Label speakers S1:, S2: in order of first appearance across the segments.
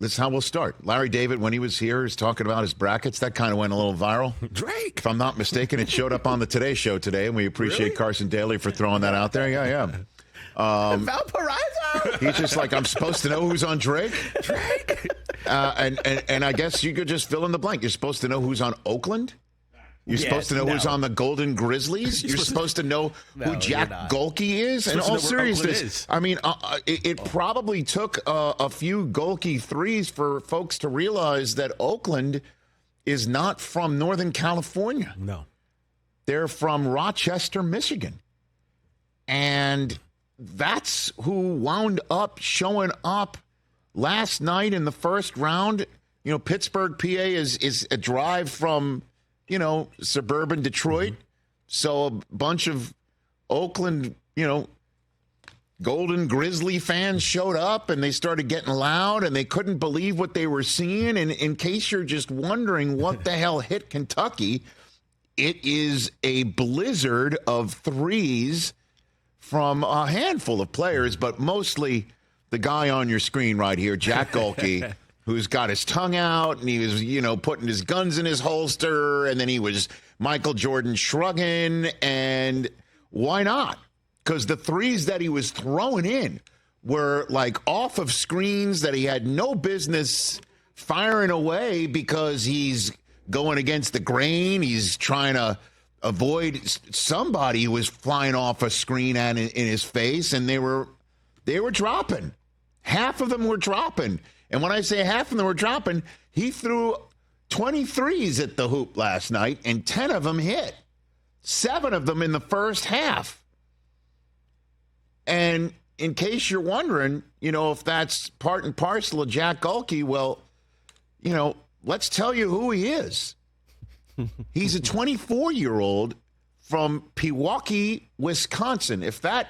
S1: this is how we'll start. Larry David, when he was here, is talking about his brackets. That kind of went a little viral.
S2: Drake.
S1: If I'm not mistaken, it showed up on the Today Show today, and we appreciate Carson Daly for throwing that out there. Yeah.
S3: Valparaiso.
S1: He's just like, I'm supposed to know who's on Drake?
S2: Drake.
S1: And I guess you could just fill in the blank. You're supposed to know who's on Oakland? You're supposed to know who's on the Golden Grizzlies? You're supposed to know who Jack Gohlke is? In all seriousness, I mean, it probably took a few Gohlke threes for folks to realize that Oakland is not from Northern California.
S2: No.
S1: They're from Rochester, Michigan. And that's who wound up showing up last night in the first round. You know, Pittsburgh, PA is a drive from, suburban Detroit. So a bunch of Oakland, Golden Grizzly fans showed up and they started getting loud and they couldn't believe what they were seeing. And in case you're just wondering what the hell hit Kentucky, it is a blizzard of threes from a handful of players, but mostly the guy on your screen right here, Jack Gohlke, who's got his tongue out and he was, putting his guns in his holster, and then he was Michael Jordan shrugging, and why not? Because the threes that he was throwing in were like off of screens that he had no business firing away because he's going against the grain. He's trying to avoid somebody who was flying off a screen in his face, and they were dropping. Half of them were dropping. And when I say half of them were dropping, he threw 23s at the hoop last night, and 10 of them hit. 7 of them in the first half. And in case you're wondering, if that's part and parcel of Jack Gohlke, well, let's tell you who he is. He's a 24-year-old from Pewaukee, Wisconsin. If that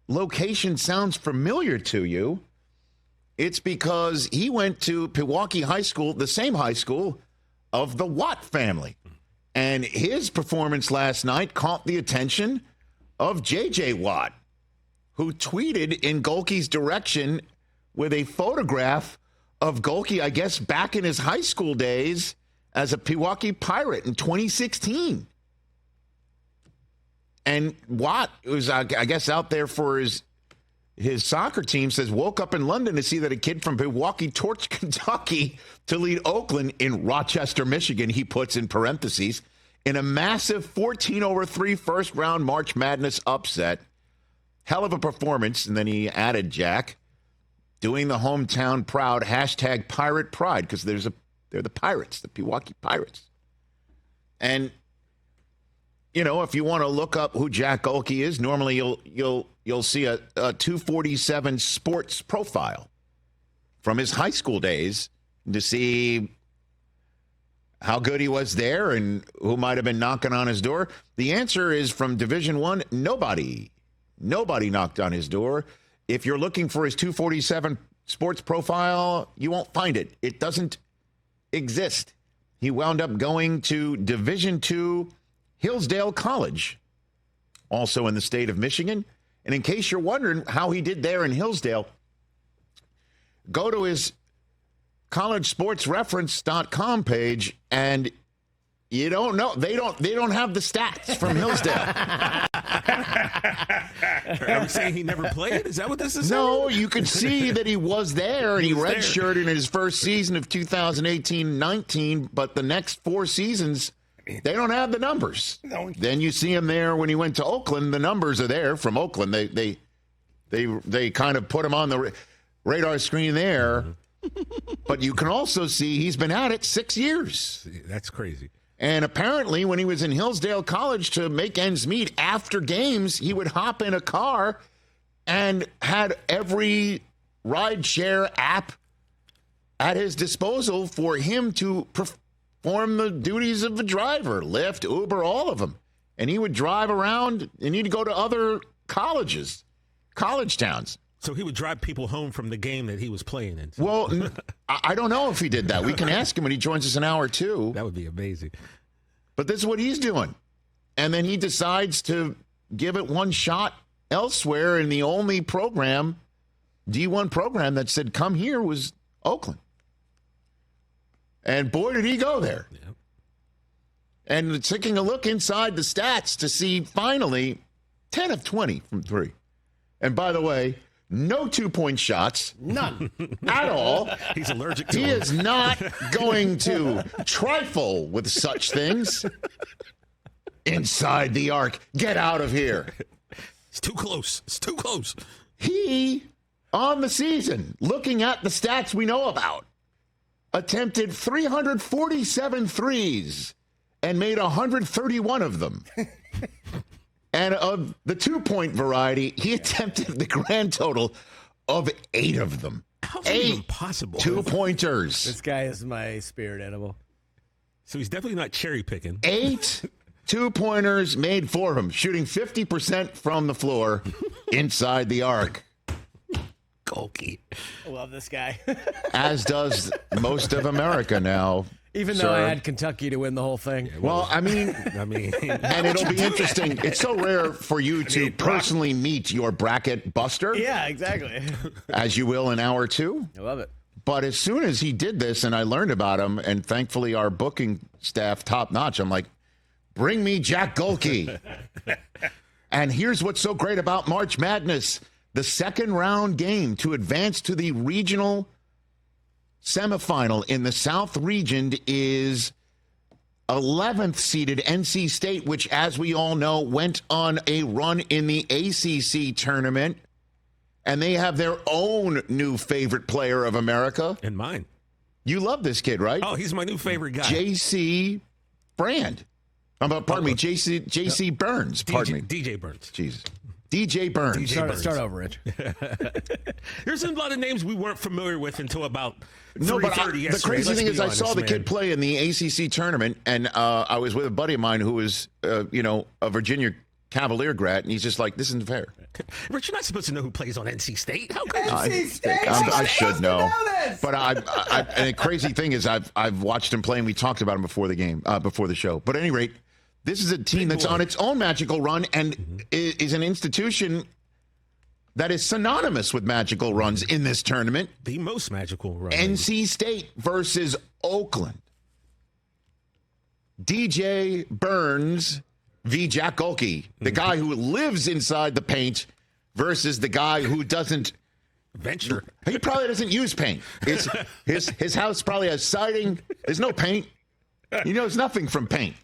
S1: location sounds familiar to you, it's because he went to Pewaukee High School, the same high school of the Watt family. And his performance last night caught the attention of J.J. Watt, who tweeted in Gohlke's direction with a photograph of Gohlke, I guess, back in his high school days as a Pewaukee Pirate in 2016. And Watt was, I guess, out there for his soccer team, says, woke up in London to see that a kid from Pewaukee torched Kentucky to lead Oakland in Rochester, Michigan, he puts in parentheses, in a massive 14-3 first-round March Madness upset. Hell of a performance. And then he added, Jack, doing the hometown proud, hashtag Pirate Pride, because they're the Pirates, the Pewaukee Pirates. And, if you want to look up who Jack Gohlke is, normally you'll see a 247 sports profile from his high school days to see how good he was there and who might have been knocking on his door. The answer is from Division I, nobody knocked on his door. If you're looking for his 247 sports profile, you won't find it. It doesn't exist. He wound up going to Division II Hillsdale College, also in the state of Michigan. And in case you're wondering how he did there in Hillsdale, go to his collegesportsreference.com page, and you don't know. They don't have the stats from Hillsdale.
S2: Are we saying he never played? Is that what this is?
S1: No, you could see that he was there, and he redshirted in his first season of 2018-19, but the next 4 seasons, they don't have the numbers. No. Then you see him there when he went to Oakland. The numbers are there from Oakland. They kind of put him on the radar screen there. But you can also see he's been at it 6 years.
S2: That's crazy.
S1: And apparently when he was in Hillsdale College, to make ends meet after games, he would hop in a car and had every rideshare app at his disposal for him to perform the duties of a driver, Lyft, Uber, all of them. And he would drive around, and he'd go to other colleges, college towns.
S2: So he would drive people home from the game that he was playing in.
S1: Well, I don't know if he did that. We can ask him when he joins us in hour 2.
S2: That would be amazing.
S1: But this is what he's doing. And then he decides to give it one shot elsewhere, and the only program, D1 program, that said come here was Oakland. And boy, did he go there.
S2: Yeah.
S1: And taking a look inside the stats to see finally 10 of 20 from three. And by the way, no 2-point shots.
S3: None.
S1: At all.
S2: He's allergic to
S1: He
S2: them.
S1: is not going to trifle with such things. Inside the arc. Get out of here.
S2: It's too close. It's too close.
S1: He, on the season, looking at the stats we know about, attempted 347 threes and made 131 of them. And of the 2-point variety, he attempted the grand total of 8 of them.
S2: How's that even possible?
S1: 2-pointers.
S3: This guy is my spirit animal.
S2: So he's definitely not cherry picking.
S1: 8 2-pointers made for him, shooting 50% from the floor inside the arc.
S2: Gohlke.
S3: I love this guy.
S1: As does most of America now.
S3: Even though I had Kentucky to win the whole thing.
S1: Well, I mean, and it'll be interesting. It's so rare for you to personally meet your bracket buster.
S3: Yeah, exactly.
S1: As you will in hour 2.
S3: I love it.
S1: But as soon as he did this and I learned about him, and thankfully our booking staff top notch, I'm like, bring me Jack Gohlke. And here's what's so great about March Madness. The second round game to advance to the regional semifinal in the South region is 11th seeded NC State, which, as we all know, went on a run in the ACC tournament. And they have their own new favorite player of America.
S2: And mine.
S1: You love this kid, right?
S2: Oh, he's my new favorite guy.
S1: J.C. Brand. Pardon me, J.C. Burns. Pardon me.
S2: DJ Burns.
S1: Jesus. DJ Burns.
S3: Start over, Rich.
S2: There's a lot of names we weren't familiar with until about 3:30
S1: the
S2: yesterday.
S1: crazy thing is I saw the
S2: man.
S1: kid play in the ACC tournament, and I was with a buddy of mine who was, a Virginia Cavalier grad, and he's just like, this isn't fair.
S2: Rich, you're not supposed to know who plays on NC State. How come?
S3: NC State.
S1: I should know.
S3: This.
S1: But and the crazy thing is I've watched him play, and we talked about him before the game, before the show. But at any rate, this is a team that's on its own magical run and is an institution that is synonymous with magical runs in this tournament.
S2: The most magical run.
S1: NC State versus Oakland. DJ Burns v. Jack Gohlke, the guy who lives inside the paint versus the guy who doesn't
S2: venture.
S1: He probably doesn't use paint. His house probably has siding. There's no paint. He knows nothing from paint.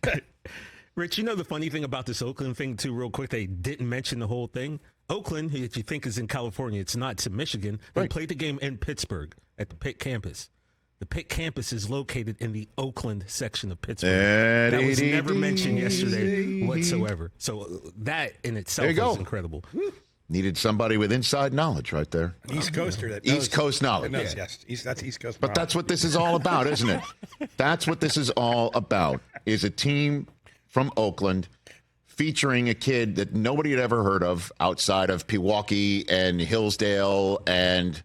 S2: Rich, you know the funny thing about this Oakland thing, too, real quick? They didn't mention the whole thing. Oakland, that you think is in California, it's not. It's in Michigan. They played the game in Pittsburgh at the Pitt campus. The Pitt campus is located in the Oakland section of Pittsburgh. That was never mentioned yesterday whatsoever. So that in itself is incredible.
S1: Needed somebody with inside knowledge right there.
S4: East Coaster. That knows,
S1: East Coast knowledge.
S4: That knows, yes. That's East Coast.
S1: But that's what this is all about, isn't it? That's what this is all about, is a team from Oakland featuring a kid that nobody had ever heard of outside of Pewaukee and Hillsdale and,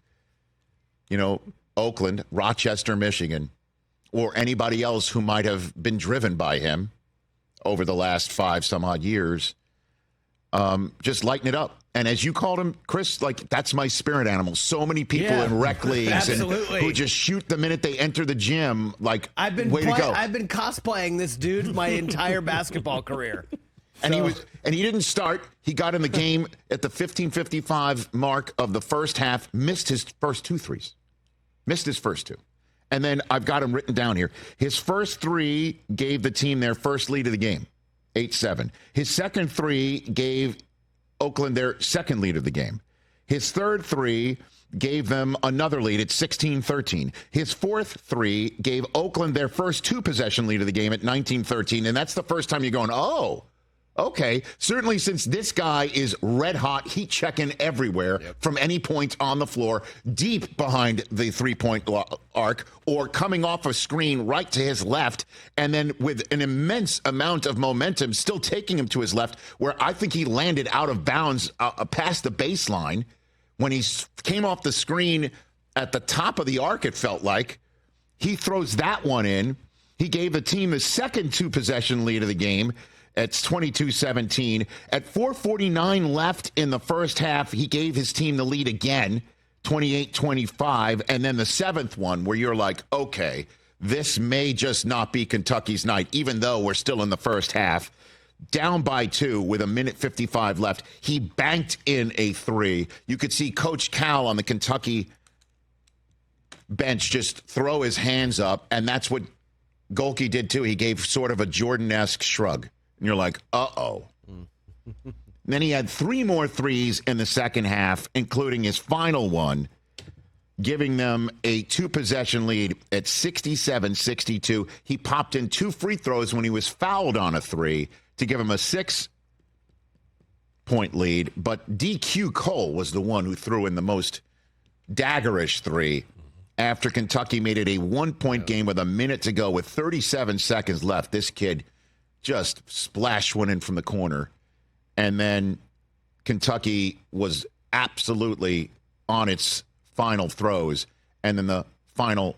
S1: Oakland, Rochester, Michigan, or anybody else who might have been driven by him over the last 5 some odd years. Just lighten it up. And as you called him, Chris, that's my spirit animal. So many people in rec leagues and who just shoot the minute they enter the gym.
S3: I've been
S1: way to go.
S3: I've been cosplaying this dude my entire basketball career.
S1: And he didn't start. He got in the game at the 15:55 mark of the first half, missed his first 2 threes. Missed his first 2. And then I've got him written down here. His first 3 gave the team their first lead of the game, 8-7. His second 3 gave Oakland their second lead of the game. His third 3 gave them another lead at 16-13. His fourth 3 gave Oakland their first 2-possession lead of the game at 19-13. And that's the first time you're going, oh, okay. Certainly since this guy is red hot, heat checking everywhere from any point on the floor, deep behind the 3-point arc, or coming off a screen right to his left, and then with an immense amount of momentum still taking him to his left, where I think he landed out of bounds past the baseline when he came off the screen at the top of the arc, it felt like. He throws that one in. He gave the team the second 2-possession lead of the game. It's 22-17. At 4:49 left in the first half, he gave his team the lead again, 28-25, and then the seventh one where you're like, okay, this may just not be Kentucky's night, even though we're still in the first half. Down by 2 with 1:55 left. He banked in a 3. You could see Coach Cal on the Kentucky bench just throw his hands up, and that's what Gohlke did too. He gave sort of a Jordan-esque shrug. And you're like, uh-oh. Then he had 3 more threes in the second half, including his final one, giving them a 2-possession lead at 67-62. He popped in 2 free throws when he was fouled on a 3 to give him a 6-point lead. But DQ Cole was the one who threw in the most daggerish 3 after Kentucky made it a 1-point game with a minute to go with 37 seconds left. This kid just splash one in from the corner. And then Kentucky was absolutely on its final throws. And then the final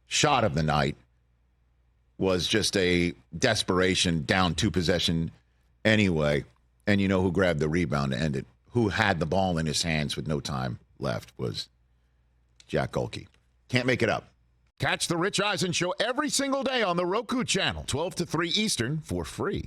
S1: shot of the night was just a desperation down 2 possession anyway. And you know who grabbed the rebound to end it? Who had the ball in his hands with no time left was Jack Gohlke. Can't make it up. Catch the Rich Eisen Show every single day on the Roku channel, 12 to 3 Eastern, for free.